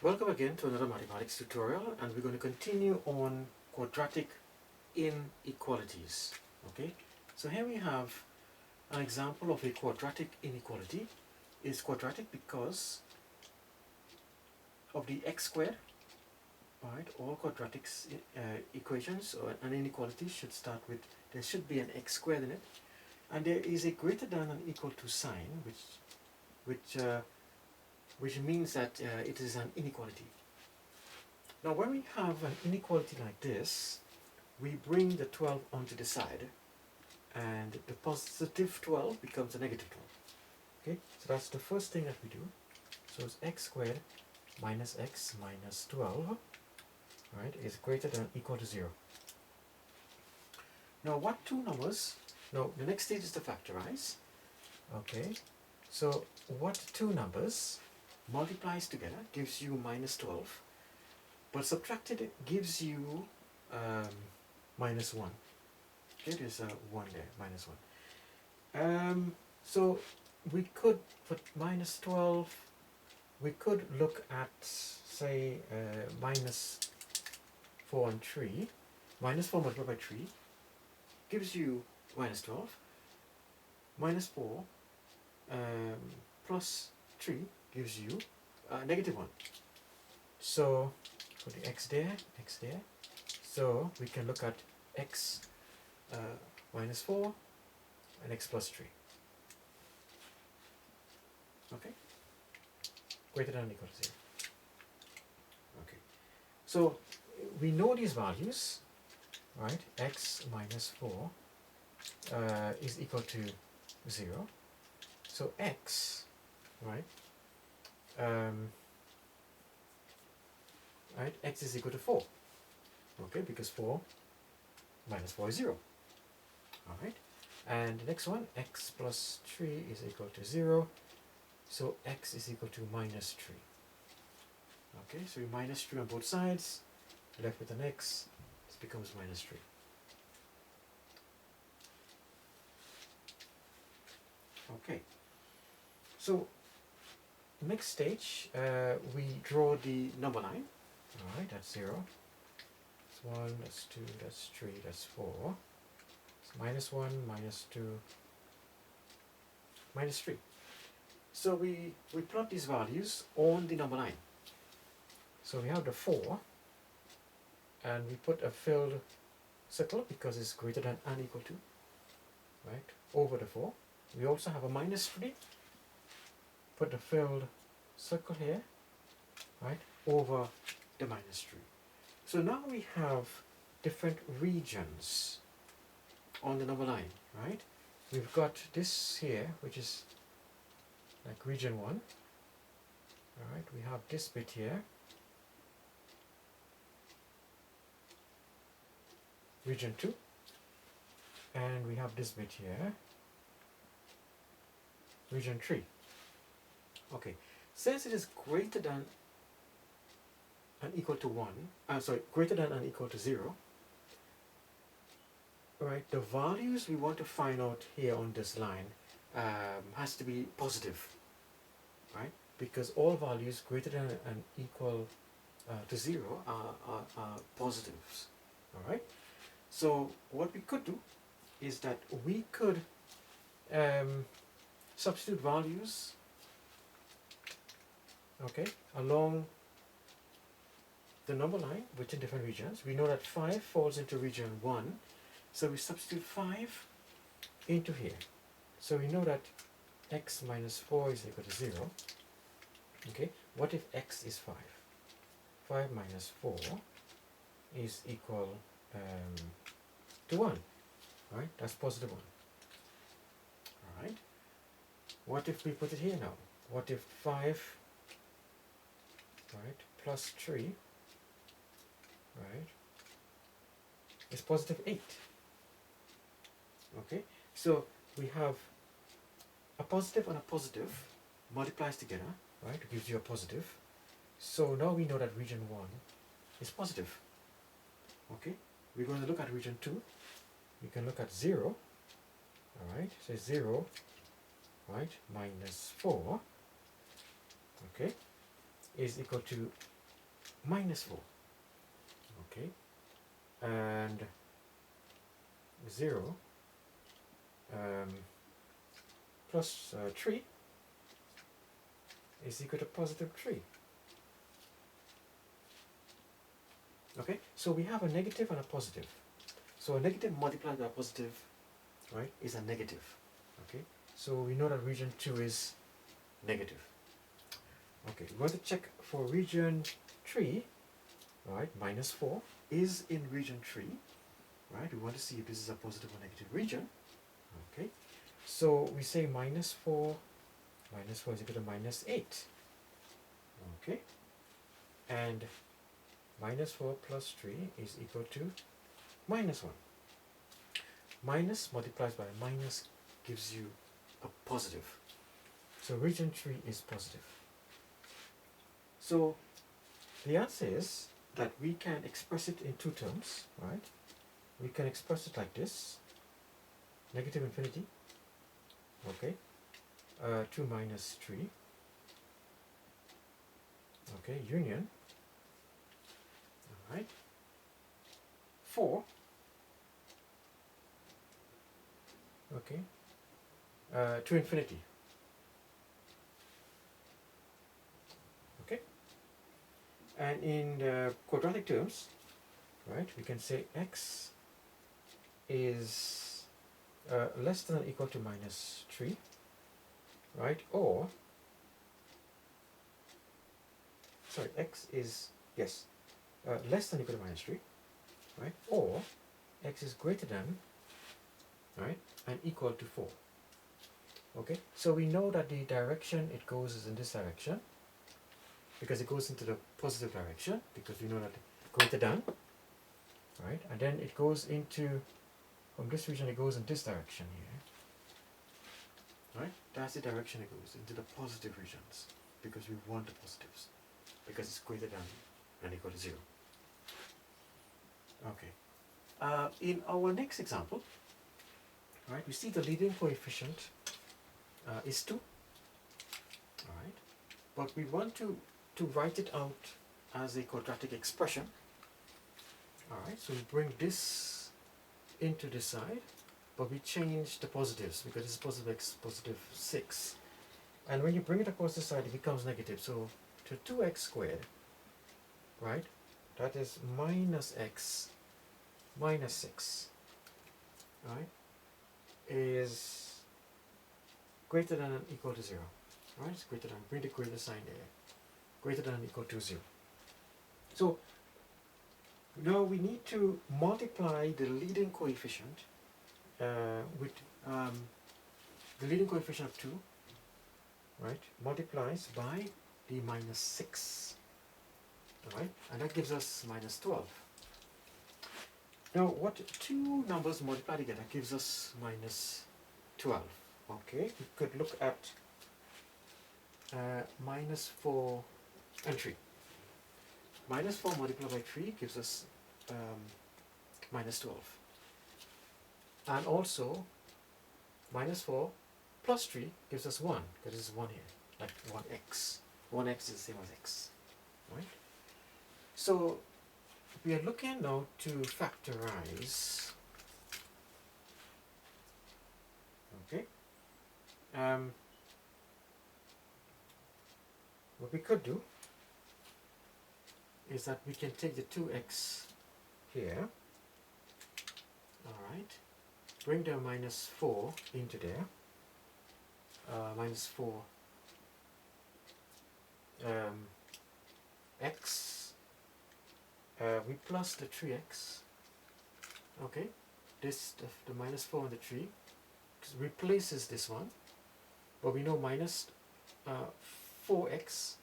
Welcome again to another mathematics tutorial, and we're going to continue on quadratic inequalities. Okay, so here we have an example of a quadratic inequality. It's quadratic because of the x squared. Alright, all quadratic equations or an inequality should start with, there should be an x squared in it, and there is a greater than and equal to sign, which means that it is an inequality. Now when we have an inequality like this, we bring the 12 onto the side, and the positive 12 becomes a negative 12. Okay, so that's the first thing that we do. So it's x squared minus x minus 12, right, is greater than or equal to 0. Now what two numbers, no, the next stage is to factorize. Okay, so what two numbers multiplies together gives you minus 12, but subtracted gives you minus 1. Okay, there's a 1 there, minus 1. So we could, for minus 12, we could look at, say, minus 4 and 3. Minus 4 multiplied by 3 gives you minus 12. Minus 4 plus 3 gives you negative 1. So put the x there, so we can look at x minus 4 and x plus 3. Okay? Greater than or equal to 0. Okay. So we know these values, right? X minus 4 is equal to 0. So x, right? Right, x is equal to 4. Okay, because 4 minus 4 is 0. Alright, and the next one, x plus 3 is equal to 0. So x is equal to minus 3. Okay, so we minus 3 on both sides, left with an x, this becomes minus 3. Okay, so next stage, we draw the number line. Alright, that's 0. That's 1, that's 2, that's 3, that's 4. It's minus 1, minus 2, minus 3. So we plot these values on the number line. So we have the 4, and we put a filled circle because it's greater than and equal to, right, over the 4. We also have a minus 3. Put the filled circle here, right, over the minus 3. So now we have different regions on the number line, right? We've got this here, which is like region 1. Alright, we have this bit here, region 2, and we have this bit here, region 3. Okay, since it is greater than and equal to 1, greater than and equal to 0, right, the values we want to find out here on this line has to be positive, right, because all values greater than and equal to 0 are positives. Alright, so what we could do is that we could substitute values, okay, along the number line within different regions. We know that 5 falls into region 1, so we substitute 5 into here. So we know that x minus 4 is equal to 0. Okay, what if x is 5? 5 minus 4 is equal to 1. Right, that's positive 1. Alright, what if we put it here now? What if 5, right, plus 3, right, is positive 8? Okay, so we have a positive and a positive multiplies together, right, it gives you a positive. So now we know that region 1 is positive. Okay, we're going to look at region 2. We can look at 0. Alright, so 0, right, minus 4. Okay, is equal to minus 4. Okay, and 0 plus 3 is equal to positive 3. Okay, so we have a negative and a positive. So a negative multiplied by a positive, right, is a negative. Okay, so we know that region 2 is negative. Okay, we want to check for region 3, right, minus 4 is in region 3, right? We want to see if this is a positive or negative region. Okay, so we say minus 4 is equal to minus 8. Okay, and minus 4 plus 3 is equal to minus 1. Minus multiplies by minus gives you a positive. So region 3 is positive. So the answer is that we can express it in two terms, right? We can express it like this, negative infinity, okay, 2 minus 3, okay, union, all right, 4, okay, to infinity. Okay, and in quadratic terms, right, we can say x is less than or equal to minus 3, right, or sorry, x is, yes, less than or equal to minus 3, right, or x is greater than, right, and equal to 4. Okay, so we know that the direction it goes is in this direction, because it goes into the positive direction, because we know that greater than, right, and then it goes into, from this region it goes in this direction here, right, that's the direction it goes, into the positive regions, because we want the positives, because it's greater than and equal to 0. Okay, in our next example, right, we see the leading coefficient is 2, all right, but we want to write it out as a quadratic expression. All right, so we bring this into this side, but we change the positives because this is positive x, positive 6, and when you bring it across the side it becomes negative, so to 2x squared, right, that is minus x minus 6, right, is greater than or equal to 0, right, it's greater than, bring the greater sign there, greater than or equal to 0. So now we need to multiply the leading coefficient with the leading coefficient of 2, right, multiplies by the minus 6, all right, and that gives us minus 12. Now what two numbers multiply together gives us minus 12. Okay, we could look at minus 4 and 3. Minus 4 multiplied by 3 gives us minus 12. And also, minus 4 plus 3 gives us 1, because this is 1 here, like 1x. 1x is the same as x, right? So, we are looking now to factorize, okay? What we could do is that we can take the 2x here, alright, bring the minus 4 into there, minus 4 x, we plus the 3x, okay, this, the minus 4 and the 3 replaces this one, but we know minus 4x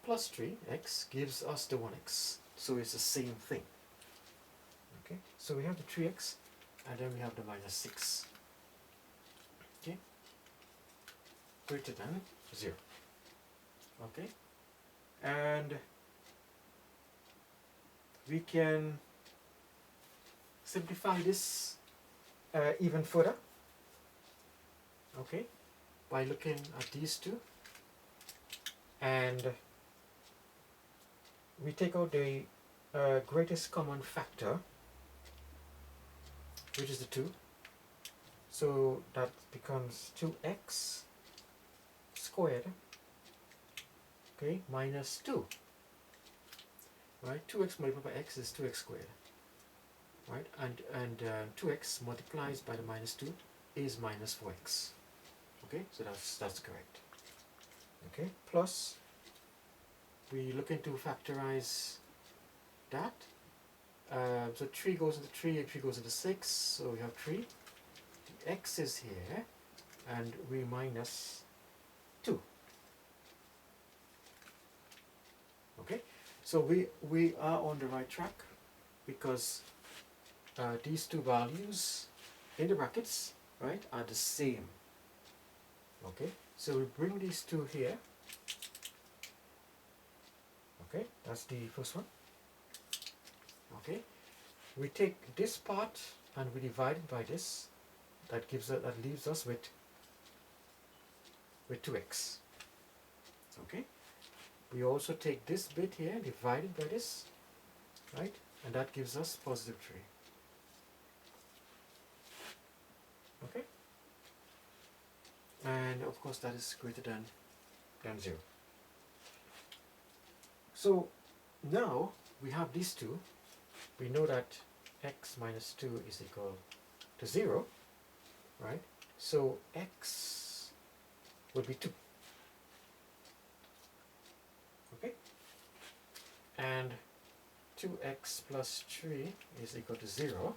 plus 3x gives us the 1x, so it's the same thing. Okay, so we have the 3x and then we have the minus 6, okay, greater than 0, okay, and we can simplify this even further, okay, by looking at these two, and we take out the greatest common factor, which is the 2. So that becomes 2x squared, okay, minus 2. Right? 2x multiplied by x is 2x squared. Right? And 2x multiplied by the minus 2 is minus 4x. Okay, so that's correct. Okay, plus we look into factorize that. So 3 goes into 3 and 3 goes into 6, so we have 3. The x is here, and we minus 2. Okay, so we are on the right track because these two values in the brackets, right, are the same. Okay, so we bring these two here. Okay, that's the first one. Okay, we take this part and we divide it by this. That leaves us with 2x. Okay, we also take this bit here, divide it by this, right, and that gives us positive 3. Okay, and of course that is greater than 0. So now we have these two. We know that x minus 2 is equal to 0, right? So x would be 2. Okay? And 2x plus 3 is equal to 0.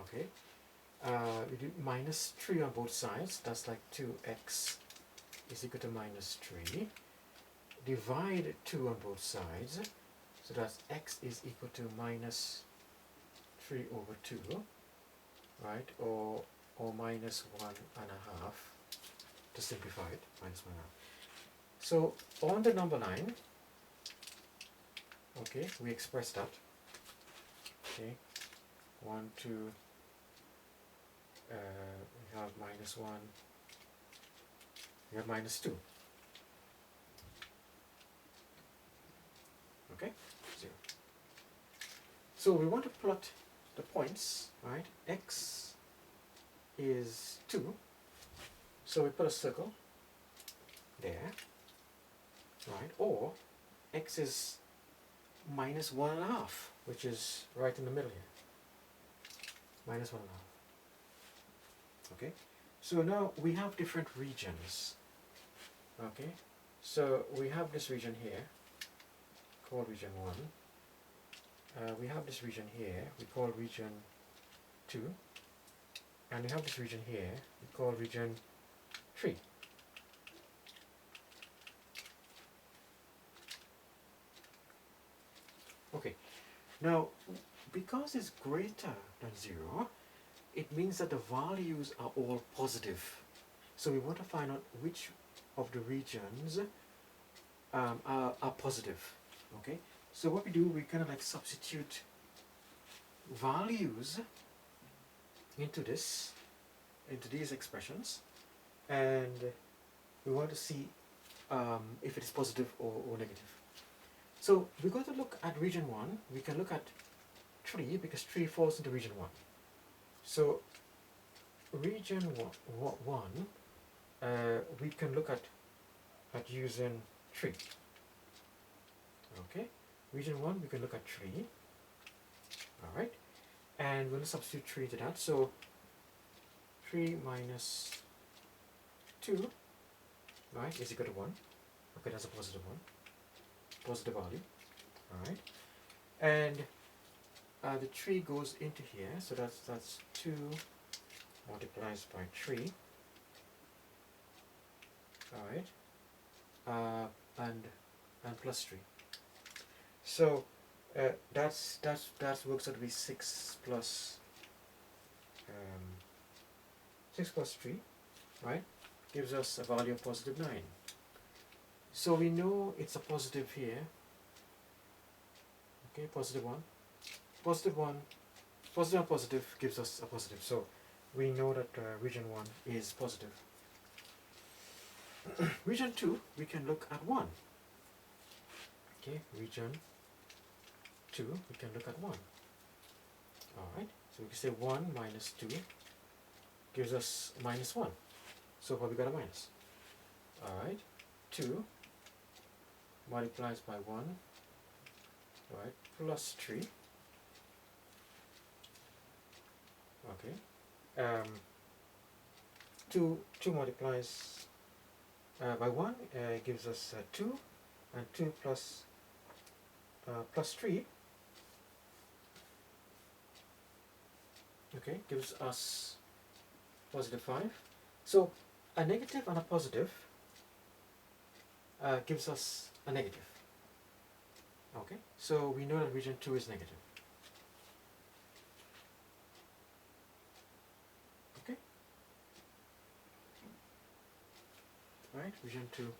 Okay? We do minus 3 on both sides. That's like 2x is equal to minus 3. Divide 2 on both sides. So that's x is equal to minus 3 over 2, right? Or minus 1 and a half, to simplify it, minus 1 and a half. So on the number line, okay, we express that. Okay, 1, 2, we have minus 1, we have minus 2. Okay, 0. So we want to plot the points, right? X is 2, so we put a circle there, right? Or x is minus 1 and a half, which is right in the middle here. Minus 1 and a half. Okay, so now we have different regions. Okay, so we have this region here, called region 1. We have this region here, we call region 2. And we have this region here, we call region 3. Okay, now because it's greater than 0, it means that the values are all positive. So we want to find out which of the regions are positive. Okay, so what we do, we kind of like substitute values into these expressions, and we want to see if it is positive or negative. So we're going to look at region 1. We can look at 3 because 3 falls into region 1. So region 1, we can look at using 3. Okay, region 1 we can look at 3. Alright, and we'll substitute 3 to that. So 3 minus 2, right, is equal to 1. Okay, that's a positive one. Positive value. Alright, and the 3 goes into here, so that's 2 multiplies by 3. Alright, and plus 3. So that works out to be 6 plus 3, right? Gives us a value of positive 9. So we know it's a positive here. Okay, positive 1. Positive 1, positive and positive gives us a positive. So we know that region 1 is positive. Region 2, we can look at 1. Okay, region 2, we can look at 1. Alright, so we can say 1 minus 2 gives us minus 1. So far we got a minus. Alright, 2 multiplies by 1, right, plus 3. Okay, 2 multiplies by 1 gives us 2, and 2 plus 3, okay, gives us positive 5. So a negative and a positive gives us a negative. Okay, so we know that region 2 is negative. Okay, right, region 2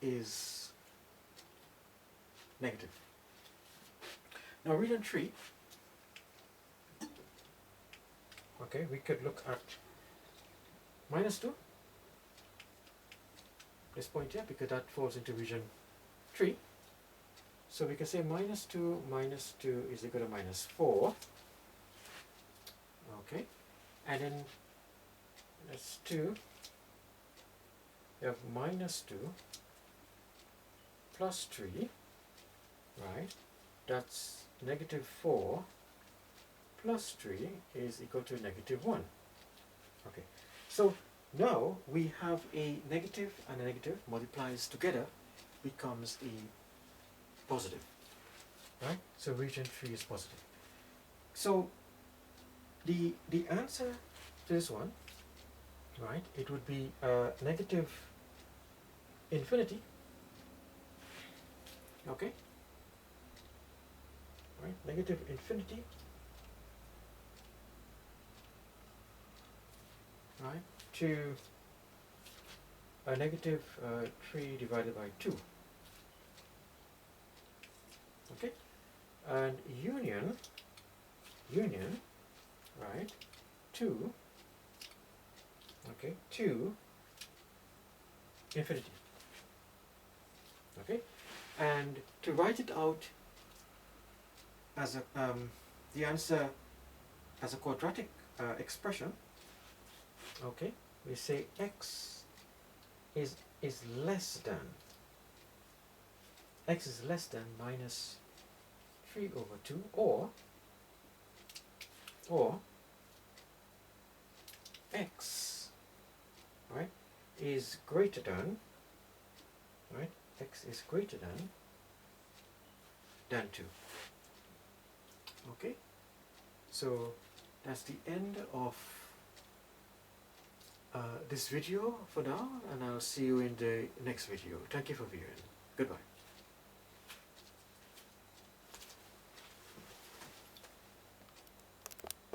is negative. Now region 3, okay, we could look at minus 2, this point here, because that falls into region 3. So we can say minus 2 is equal to minus 4. Okay, and then that's 2. We have minus 2 plus 3, right? That's negative 4 plus 3 is equal to negative 1. Okay, so now we have a negative and a negative multiplies together, becomes a positive, right? So region 3 is positive. So the answer to this one, right, it would be negative infinity, okay, right, negative infinity, right, to a negative 3 divided by 2, okay, and union, right, 2, okay, to infinity, okay, and to write it out as a the answer as a quadratic expression, okay, we say x is less than minus 3 over 2, or x, right, is greater than, right, x is greater than 2. Okay, so that's the end of this video for now, and I'll see you in the next video. Thank you for viewing. Goodbye.